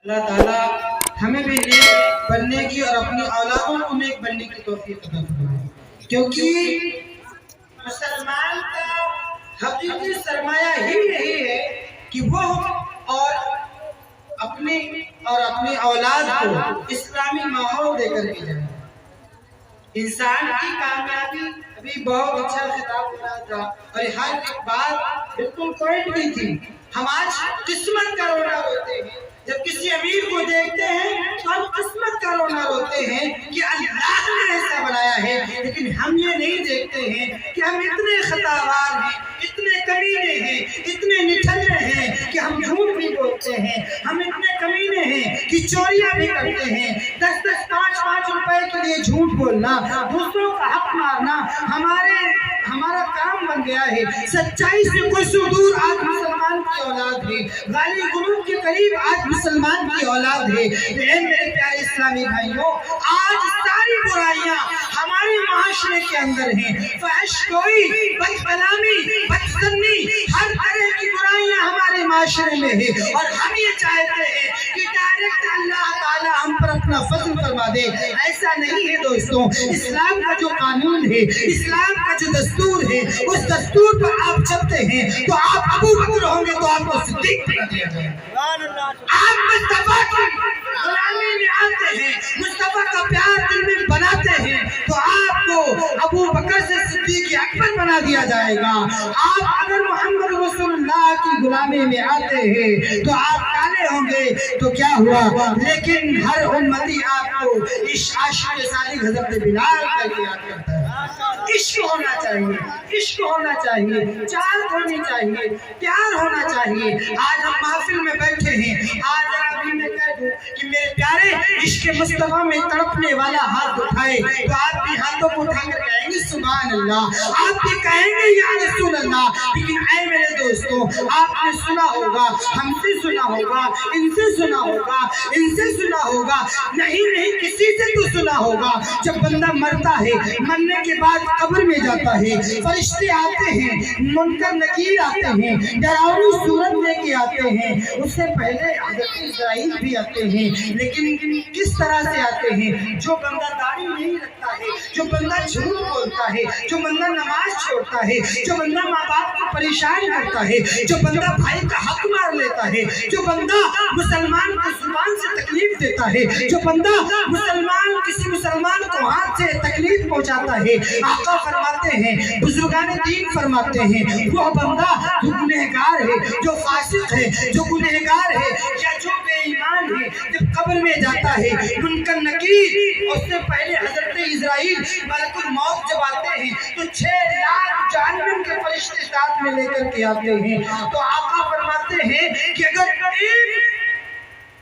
اللہ تعالیٰ ہمیں بھی نیک بننے کی اور اپنی اولادوں کو نیک بننے کی توفیق عطا فرمائے، کیونکہ مسلمان کا حقیقی سرمایہ ہی یہی ہے کہ وہ اپنی اولاد کو اسلامی ماحول دے کر کے جائے۔ انسان کی کامیابی ابھی بہت اچھا خطاب ہو رہا تھا اور ہر ایک بات بالکل پوائنٹ کی تھی۔ ہم آج قسمت کا رونا روتے ہیں، جب کسی امیر کو دیکھتے ہیں تو ہم قسمت کا رونا روتے ہیں کہ اللہ نے ایسا بنایا ہے، لیکن ہم یہ نہیں دیکھتے ہیں کہ ہم اتنے خطاوار ہیں، اتنے کمینے ہیں، اتنے نٹھلے ہیں کہ ہم جھوٹ بھی بولتے ہیں، ہم اتنے کمینے ہیں کہ چوریاں بھی کرتے ہیں، 10-10 5-5 روپے کے لیے جھوٹ بولنا، دوسروں کا حق مارنا ہمارا کام بن گیا ہے۔ سچائی سے کوئی سو دور آج مسلمان کی اولاد ہے، غالی غلوب کے قریب آج مسلمان کی اولاد ہے۔ میرے پیارے اسلامی بھائیوں، آج ساری برائیاں ہمارے معاشرے کے اندر ہیں، فحش گوئی، بد کلامی، بد سنی، ہر طرح کی برائیاں ہمارے معاشرے میں ہیں، اور ہم یہ چاہتے ہیں کہ ڈائریکٹ اللہ تعالیٰ ہم پر اپنا فضل فرما دے۔ ایسا نہیں ہے دوستوں، اسلام کا جو قانون ہے، اسلام کا جو دستور ہے، اس دستور پر آپ چلتے ہیں تو آپ ابو بکر ہوں گے تو آپ کو صدیق بنا دیا جائے۔ آپ مصطفیٰ کی غلامی میں آتے ہیں، مصطفیٰ کا پیار دل میں بناتے ہیں تو آپ کو ابو بکر سے صدیق اکبر بنا دیا جائے گا۔ آپ اگر محمد رسول اللہ کی غلامی میں آتے ہیں تو آپ کالے ہوں گے تو کیا ہوا، لیکن ہر امتی آپ کو عاشق صادق حضرت بلال کر کے یاد کرتا ہے۔ عشق ہونا چاہیے، عشق ہونا چاہیے، چاہت ہونی چاہیے، پیار ہونا چاہیے۔ آج ہم محفل میں بیٹھے ہیں، آج ابھی میں کہہ دوں کہ میرے پیارے عشق مصطفیٰ میں تڑپنے والا ہاتھ اٹھائے تو آپ بھی ہاتھوں کو اٹھا کر کہیں گے سبحان اللہ، آپ بھی کہیں گے یا رسول اللہ۔ لیکن اے میرے دوستوں، آپ نے سنا ہوگا، ہم سے سنا ہوگا، ان سے سنا ہوگا، ان سے سنا ہوگا، نہیں کسی سے تو سنا ہوگا، جب بندہ مرتا ہے، مرنے کے بعد قبر میں جاتا ہے، فرشتے آتے ہیں، منکر نکیر آتے ہیں، ڈراؤنی صورت لے کے آتے ہیں، اس سے پہلے حضرت اسرائیل بھی آتے ہیں، لیکن کس طرح سے آتے ہیں؟ جو بندہ داڑھی نہیں رکھتا ہے، جو بندہ جھوٹ بولتا ہے، جو بندہ نماز چھوڑتا ہے، جو بندہ ماں باپ کو پریشان کرتا ہے، جو بندہ بھائی کا حق مار لیتا ہے، جو بندہ مسلمان کو زبان سے تکلیف دیتا ہے، جو بندہ کسی مسلمان کو ہاتھ سے تکلیف پہنچاتا ہے، آقا فرماتے ہیں، بزرگان دین فرماتے ہیں، وہ بندہ جو گنہگار ہے، جو فاسق ہے، جو گنہگار ہے یا جو بے ایمان ہے، جب قبر میں جاتا ہے، منکر نکیر، اس سے پہلے حضرت اسرائیل ملک الموت جب آتے ہیں تو 6 لاکھ جہنم کے فرشتے ساتھ میں لے کر کے آتے ہیں، تو آقا فرماتے ہیں کہ اگر ایک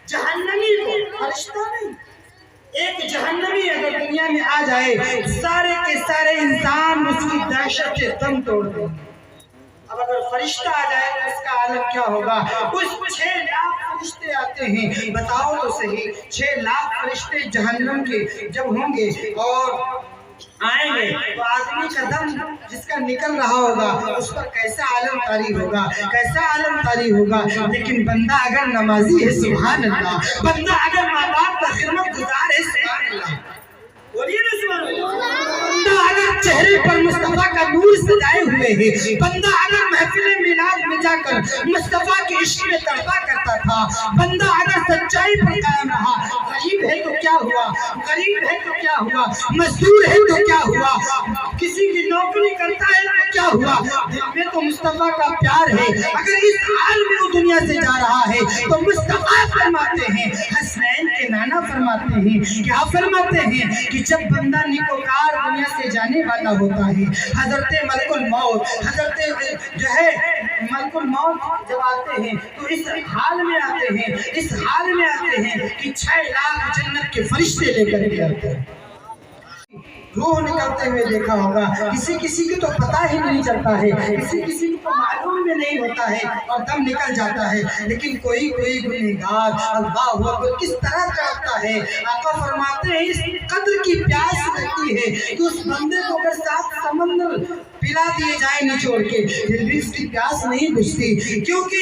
جہنمی کو، فرشتہ نہیں، ایک جہنمی اگر دنیا میں آ جائے، سارے کے سارے انسان اس کی دہشت سے دم توڑ دیں۔ اب اگر فرشتہ آ جائے تو اس کا عالم کیا ہوگا؟ اس 6 لاکھ فرشتے آتے ہیں، بتاؤ تو صحیح، 6 لاکھ فرشتے جہنم کے جب ہوں گے اور آئیں گے تو آدمی کا دم جس کا نکل رہا ہوگا اس پر کیسا عالم طاری ہوگا، کیسا عالم طاری ہوگا۔ لیکن بندہ اگر نمازی ہے سبحان اللہ، بندہ اگر ماں باپ کا خدمت گزار ہے سبحان اللہ، بولیے نا سبحان اللہ، بندہ اگر چہرے پر مصطفیٰ کا نور سجائے ہوئے ہے، بندہ اگر محفل میلاد میں جا کر مصطفیٰ کے عشق میں تڑپا کرتا تھا، بندہ اگر سچائی پر قائم رہا، غریب ہے تو کیا ہوا، غریب ہے تو کیا ہوا، مزدور ہے تو کیا ہوا، کسی کی نوکری کرتا ہے تو کیا ہوا، دل میں تو مصطفیٰ کا پیار ہے۔ اگر اس حال میں وہ دنیا سے جا رہا ہے تو مصطفیٰ فرماتے ہیں، حسنین کے نانا فرماتے ہیں، کیا فرماتے ہیں کہ جب بندہ نیکوکار دنیا سے جانے والا ہوتا ہے، حضرت ملک الموت، حضرت جو ہے ملک الموت جب آتے ہیں تو اس حال میں آتے ہیں، اس حال میں آتے ہیں کہ 6 لاکھ جنت کے فرشتے لے کر کے آتے ہیں۔ روح نکلتے ہوئے دیکھا ہوگا، کسی کو تو پتہ ہی نہیں چلتا ہے، کسی کو تو معلوم میں نہیں ہوتا ہے اور دم نکل جاتا ہے، لیکن کوئی گنہگار اللہ اکبر کس طرح چڑھتا ہے۔ آقا فرماتے ہیں اس قدر کی پیاس لگتی ہے کہ اس بندے کو اگر 7 سمندر پلا دیے جائیں نچوڑ کے پھر بھی اس کی پیاس نہیں بجھتی، کیونکہ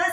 10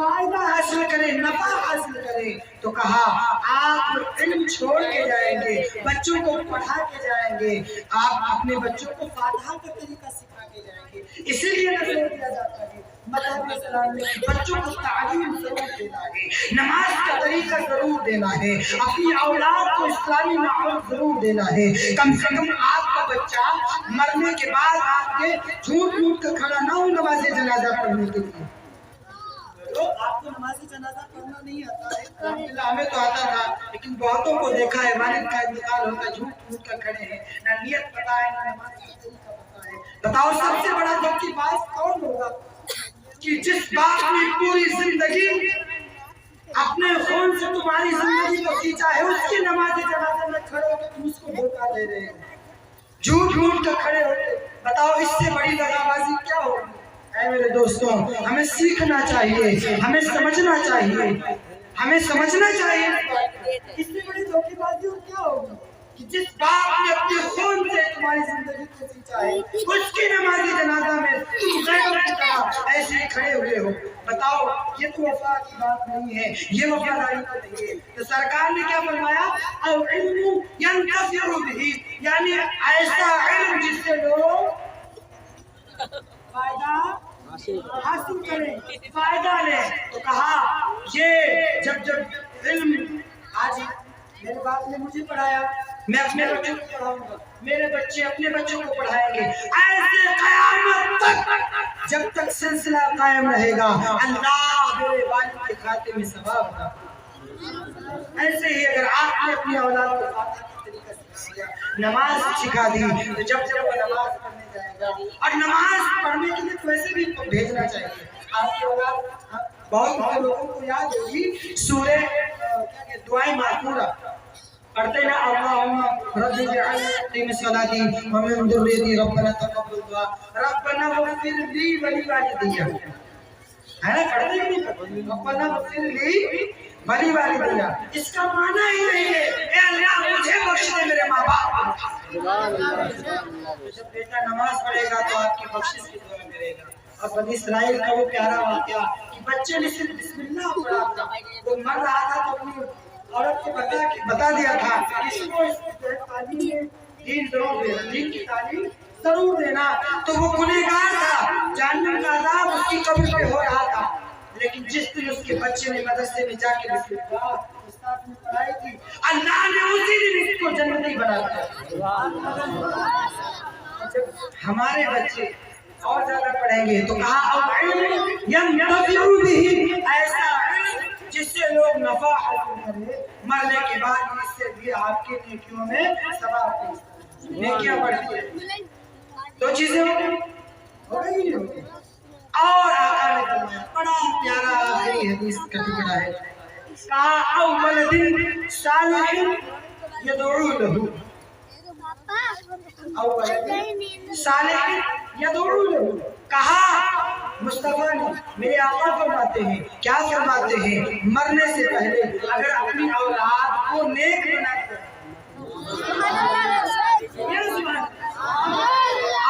فائدہ حاصل کریں، نفع حاصل کریں، تو کہا آپ علم چھوڑ کے جائیں گے، بچوں کو پڑھا کے جائیں گے، آپ اپنے بچوں کو فاتحہ کا طریقہ سکھا کے جائیں گے۔ اسی لیے زور دیا جاتا ہے مذہب اسلام میں بچوں کو تعلیم ضرور دینا ہے، نماز کا طریقہ ضرور دینا ہے، اپنی اولاد کو اسلامی ماحول ضرور دینا ہے۔ کم سے کم آپ کا بچہ مرنے کے بعد آپ کے جھوٹ کر کھڑا نہ ہو نماز جنازہ پڑھنے کے لیے۔ تو آپ کو نماز جنازہ پڑھنا نہیں آتا ہے؟ الحمدللہ ہمیں تو آتا تھا، لیکن بہتوں کو دیکھا ہے والد کا انتقال ہوتا ہے، جھوٹ کر کھڑے ہیں، نہ نیت پتہ ہے نہ نماز کا طریقہ پتہ ہے۔ بتاؤ سب سے بڑا دکھ کی بات کون ہوگا کہ جس باپ نے پوری زندگی اپنے خون سے تمہاری زندگی کو سینچا ہے، اس کی نماز جنازہ میں کھڑے ہو کے تم اس کو دھوکہ دے رہے ہیں، جھوٹ کر کھڑے ہوتے۔ بتاؤ اس سے بڑی دغا بازی کیا ہوگی؟ اے میرے دوستوں، ہمیں سیکھنا چاہیے، ہمیں سمجھنا چاہیے، ہمیں سمجھنا چاہیے اس سے بڑی دھوکے بازی اور کیا ہوگی کہ جس باپ نے اپنے خون سے تمہاری زندگی کو سینچا ہے، اس کی نماز جنازہ میں تم غیروں کی طرح ایسے ہی کھڑے ہوئے ہو۔ بتاؤ یہ تو وفا کی بات نہیں ہے، یہ وفاداری تو نہیں ہے۔ تو سرکار نے کیا فرمایا؟ او علم ینتفع بہ، یعنی ایسا علم جس سے لوگ فائدہ حاصل کریں، فائدہ لیں۔ تو کہا یہ جب علم، آج میرے باپ نے مجھے پڑھایا، میں اپنے بچوں کو پڑھاؤں گا، میرے بچے اپنے بچوں کو پڑھائیں گے، ایسے قیامت تک جب تک سلسلہ قائم رہے گا، اللہ میرے والد کے کھاتے میں ثواب عطا کرے۔ ایسے ہی اگر آپ نے اپنی اولاد کو فاتحہ کا طریقہ سکھا دیا، نماز سکھا دی، تو جب وہ نماز پڑھنے جائے گا، اور نماز پڑھنے کے لیے تو ویسے بھی بھیجنا چاہیے۔ آپ کی اولاد بہت سے لوگوں کو یاد ہوگی سورہ دعائے معقولہ پڑھتے ہیں، اللہم رب اجعلنی مقیم الصلاۃ ومن ذریتی ربنا تقبل دعا ربنا اغفر لی ولوالدی، ہے نا؟ پڑھتے ہیں نہیں؟ ربنا اغفر لی ولوالدی، اس کا معنی ہی نہیں ہے اے اللہ مجھے بخش دے میرے ماں باپ کو۔ جب بیٹا نماز پڑھے گا تو آپ کی بخشش کی دعا کرے گا۔ اور بنی اسرائیل کا وہ پیارا واقعہ کہ بچے نے صرف بسم اللہ پڑھا تھا، وہ مر رہا تھا تو اپنی عورت کو بتا دیا تھا اس کو تعلیم دین ضرور دینا، دین کی تعلیم ضرور دینا۔ تو وہ گنہگار تھا، جہنم کا عذاب اس کی قبر پہ ہو رہا تھا، لیکن جس دن اس کے بچے نے مدرسے میں جا کے بسم اللہ استاد نے پڑھائی تھی، اللہ نے اسی دن اس کو جنتی بنا دیا۔ ہمارے بچے اور زیادہ پڑھیں گے تو کہا اب علم ینتفع بہ، ایسا علم جس سے لوگ نفع حاصل کریں، مرنے کے بعد اس سے بھی آپ کے نیکیوں میں ثواب پہنچتا ہے، نیکیاں بڑھتی ہیں۔ دو چیزیں ہو گئی ہوگی۔ اور آقا نے فرمایا بڑا پیارا آخری حدیث کا ٹکڑا ہے، کہا او ولد صالح یدعو لہ، او ولد صالح یدعو لہ، کہا مصطفیٰ نے میرے آقا فرماتے ہیں، کیا فرماتے ہیں؟ مرنے سے پہلے اگر اپنی اولاد کو نیک بنا کر،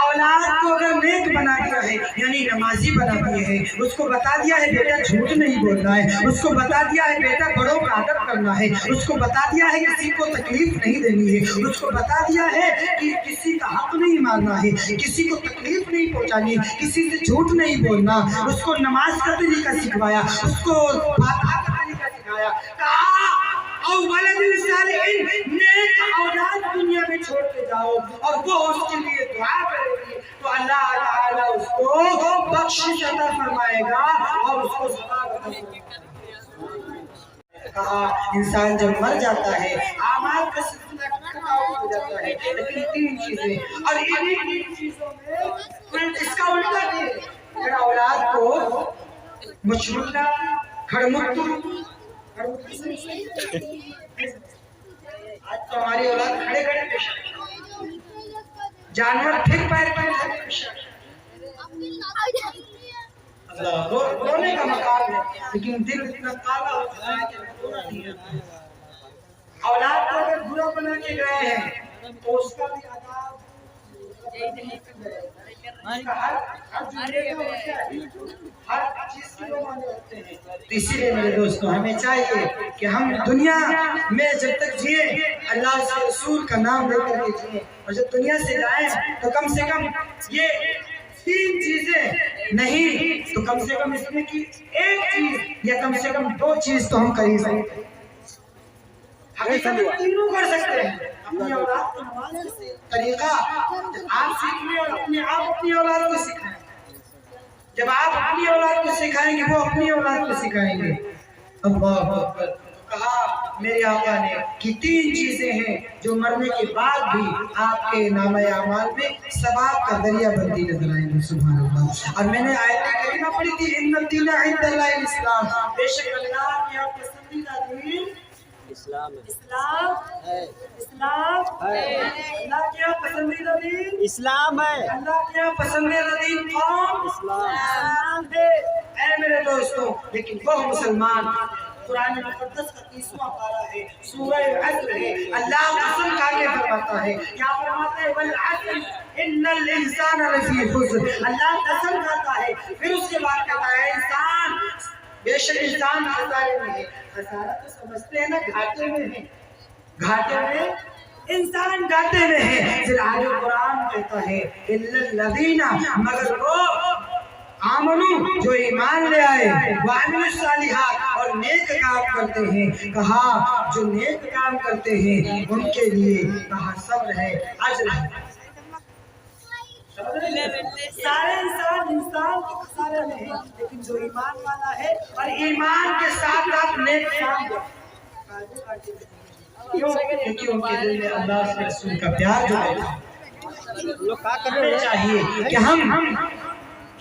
اولاد کو اگر نیک بنا دیا ہے یعنی نمازی بنا دیا ہے، اس کو بتا دیا ہے بیٹا جھوٹ نہیں بولنا ہے، اس کو بتا دیا ہے بیٹا بڑوں کا ادب کرنا ہے، اس کو بتا دیا ہے کسی کو تکلیف نہیں دینی ہے، اس کو بتا دیا ہے کہ کسی کا حق نہیں ماننا ہے، کسی کو تکلیف نہیں پہنچانی، کسی سے جھوٹ نہیں بولنا، اس کو نماز کا طریقہ سکھوایا، اس کو فاتحہ کا طریقہ سکھایا، کہا او ولد صالح، نیک اولاد دنیا میں چھوڑ کے جاؤ اور وہ اس کے لیے دعا کرے گی تو اللہ تعالیٰ اس کو بخشش عطا فرمائے گا اور اس کو ثواب عطا فرمائے گا۔ کہا انسان جب مر جاتا ہے اعمال کا سلسلہ ختم ہو جاتا ہے، لیکن تین چیزیں، اور ان تین چیزوں میں اس کا الٹا بھی ہے، اگر اولاد کو مشغولہ کھڑمتو، آج تو ہماری اولاد کھڑے کھڑے پیش ہے، جانور ٹھیک پیر پر کھڑے پیش ہے، رونے کا مقام ہے، لیکن دل اتنا کالا ہوتا ہے کہ رونا نہیں آتا ہے۔ اولاد کو اگر برا بنا کے گئے ہیں تو اس کا بھی عذاب ہر چیز کے دو معنی ہوتے ہیں. تو اسی لیے میرے دوستوں ہمیں چاہیے کہ ہم دنیا میں جب تک جیے اللہ کے رسول کا نام لے کر کے جیے، اور جب دنیا سے جائیں تو کم سے کم یہ 3 چیزیں نہیں تو کم سے کم اس میں کی 1 چیز یا کم سے کم 2 چیز تو ہم کر ہی سکتے ہیں. حقیقت میں تینوں کر سکتے ہیں. اپنی اولاد کو نماز کا طریقہ آپ سیکھ لیں اور اپنی اولاد کو سکھائیں. جب آپ اپنی اولاد کو سکھائیں گے وہ اپنی اولاد کو سکھائیں گے. اللہ اکبر. کہا میرے آقا نے کہ 3 چیزیں ہیں جو مرنے کے بعد بھی آپ کے نامہ اعمال میں ثواب کا دریا بندی نظر آئیں گے. سبحان اللہ. اور میں نے آیت کریمہ پڑھی تھی ان الدین عند اللہ الاسلام. بے شک اللہ کے یہاں پسندیدہ دین اسلام ہے. اسلام ہے. اسلام ہے. اللہ کے یہاں پسندیدہ دین اسلام ہے. اللہ کے یہاں پسندیدہ دین کون؟ اسلام ہے. اے میرے دوستوں لیکن وہ مسلمان قرآن مقدس کا 30واں پارہ ہے، سورہ عصر ہے. اللہ قسم کھا کے فرماتا ہے، کیا فرماتا ہے؟ والعصر ان الانسان لفی خسر. اللہ قسم کھاتا ہے پھر اس کے بعد کہتا ہے انسان بے شک انسان خسارے میں ہے. خسارہ تو سمجھتے ہیں نا گھاٹے میں ہے. گھاٹے میں انسان گھاٹے میں ہے. پھر آگے قرآن کہتا ہے الا الذین مگر وہ آمنو جو ایمان لے آئے وعملوا الصالحات اور نیک کام کرتے ہیں. کہا جو نیک کام کرتے ہیں ان کے لیے کہا صبر ہے اجر ہے. سارے انسان کے خسارے میں ہیں لیکن جو ایمان والا ہے اور ایمان کے ساتھ آپ نیک کام کرتے ہیں. کیوں؟ کیونکہ ان کے دل میں اللہ کے رسول کا پیار جو ہے. لوگ کیا کر رہے ہمیں ہیں؟ چاہیے کہ ہم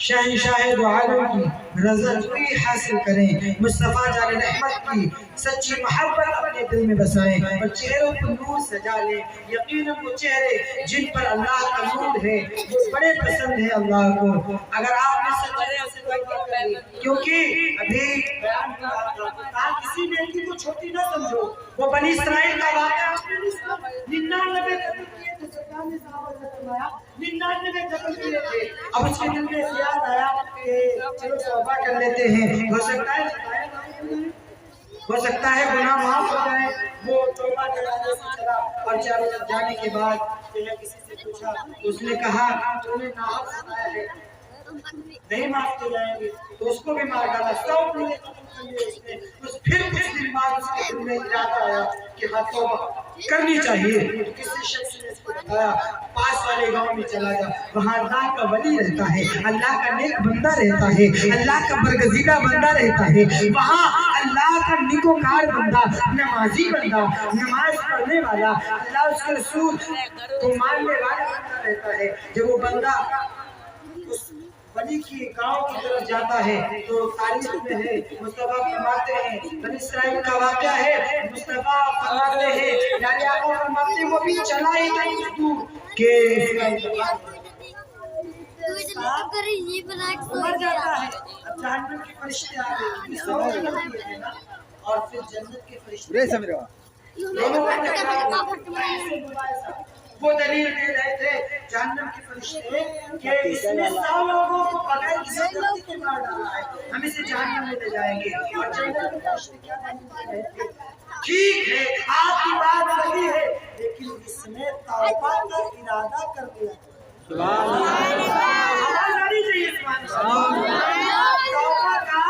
شہنشاہ دو عالم کی رضا جوئی حاصل کریں، مصطفیٰ جان رحمت کی سچی محبت اپنے دل میں بسائیں اور چہروں پر نور سجا لیں. یقیناً وہ چہرے جن پر اللہ کا نور ہے وہ بڑے پسند ہیں اللہ کو. اگر آپ نے سچے سے توبہ کر لی کیونکہ ابھی بیان کر رہا تھا آپ کسی نیکی کو چھوٹی نہ سمجھو. وہ بنی اسرائیل کا واقعہ 99 قتل کیے تھے. سرکار نے صحابہ سے فرمایا 99 قتل کیے تھے. اب اس کے دل میں خیال آیا کہ چلو توبہ کر لیتے ہیں، ہو سکتا ہے گناہ معاف ہو جائے. وہ توبہ کرانے سے چلا اور جانے کے بعد کسی سے پوچھا اس نے کہا تو نے ناحق ستایا ہے نہیں معاف کیے جائیں گے تو اس کو بھی مار ڈالا. 100 مہینے ختم کر لیے اس نے. پھر کچھ دن بعد اس کے دل میں ارادہ آیا کہ ہاں توبہ کرنی چاہیے. تو کسی شخص نے اس کو بتایا پاس والے گاؤں میں چلا گیا. وہاں اللہ کا ولی رہتا ہے، اللہ کا نیک بندہ رہتا ہے، اللہ کا برگزیدہ بندہ رہتا ہے. وہاں اللہ کا نیکوکار بندہ، نمازی بندہ، نماز پڑھنے والا، اللہ اس کے رسول کو ماننے والا بندہ رہتا ہے. جب وہ بندہ اس ولی کی گاؤں کی طرف جاتا ہے تو تاریخ میں ہے مصطفیٰ فرماتے ہیں بنی اسرائیل کا واقعہ ہے. مصطفیٰ فرماتے ہیں یعنی آقا فرماتے ہیں وہ بھی چلا ہی نہیں دور کہ اس کا انتقال مر جاتا ہے. اب جہنم کے فرشتے آ گئے اور پھر جنت کے فرشتے وہ دلیل دے رہے تھے جہنم کے فرشتے کہ اس نے 100 لوگوں کو بغیر کسی غلطی کے مار ڈالا ہے، ہم اسے جہنم میں لے جائیں گے. اور جنت کے فرشتے کیا دلیل دے رہے تھے؟ ٹھیک ہے آپ کی بات صحیح ہے لیکن اس نے توبہ کا ارادہ کر دیا. سبحان اللہ. آواز آ رہی چاہیے سبحان اللہ. توبہ کا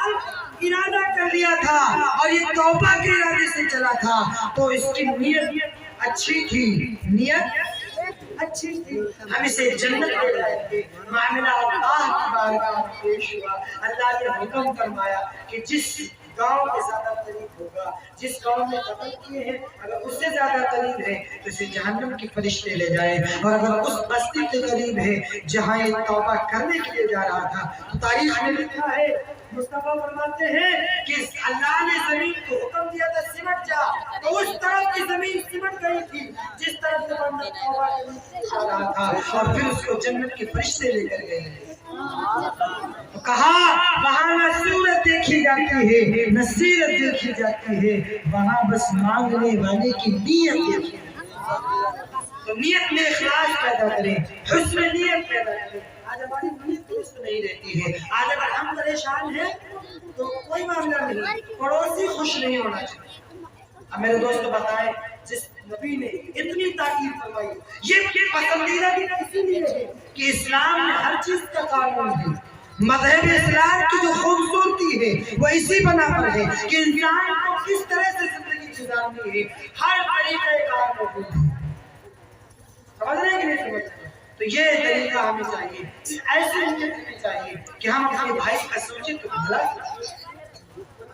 ارادہ کر لیا تھا اور یہ توبہ کے ارادے سے چلا تھا تو اس کی نیت اچھی تھی. نیت اچھی تھی. ہم اسے جنت لے جائیں گے. معاملہ اللہ کی بارگاہ میں پیش ہوا. اللہ نے حکم فرمایا کہ جس گاؤں کے زیادہ قریب ہوگا، جس گاؤں میں قتل کیے ہیں اگر اس سے زیادہ قریب ہے تو اسے جہنم کے فرشتے لے جائیں. اور اگر اس بستی کے قریب ہے جہاں یہ توبہ کرنے کے لیے جا رہا تھا تو تاریخ میں لکھا ہے مصطفیٰ فرماتے ہیں کہ اللہ نے زمین کو حکم دیا تھا سمٹ جا تو اس طرف کی زمین سمٹ گئی تھی جس طرف سے بندہ توبہ کرنے جا رہا تھا اور پھر اس کو جنت کے فرشتے لے کر گئے. تو کہا وہاں نہ صورت دیکھی جاتی ہے نہ سیرت دیکھی جاتی ہے، وہاں بس مانگنے والے کی نیت دیکھی جاتی ہے. تو نیت میں اخلاص پیدا کریں، حسن نیت پیدا کریں. آج ہماری نیت درست نہیں رہتی ہے. آج اگر ہم پریشان ہیں تو کوئی معاملہ نہیں، پڑوسی خوش نہیں ہونا چاہیے. اب میرے دوست بتائیں، جس نبی نے اتنی تاکید فرمائی، یہ پسندیدہ بھی اسی لیے ہے کہ اسلام میں ہر چیز کا قانون ہے. مذہب اسلام کی جو خوبصورتی ہے وہ اسی بنا پر ہے کہ انسان کو کس طرح سے زندگی گزارنی ہے، ہر طریقہ کار موجود ہے. سمجھ رہے ہیں کہ نہیں سمجھ رہے؟ تو یہ طریقہ ہمیں چاہیے، ایسی نیت ہمیں چاہیے کہ ہم اپنے بھائی کا سوچیں تو بھلا.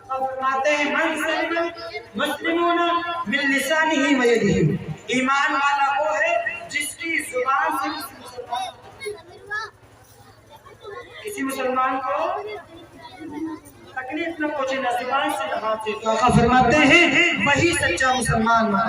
فرماتے ہیں من سلم مسلمون من لسانہ و یدہ، ایمان والا وہ ہے جس کی زبان سے کسی مسلمان کو تکلیف نہ پہنچے، نہ زبان سے نہ ہاتھ سے. تو آقا فرماتے ہیں وہی سچا مسلمان مانا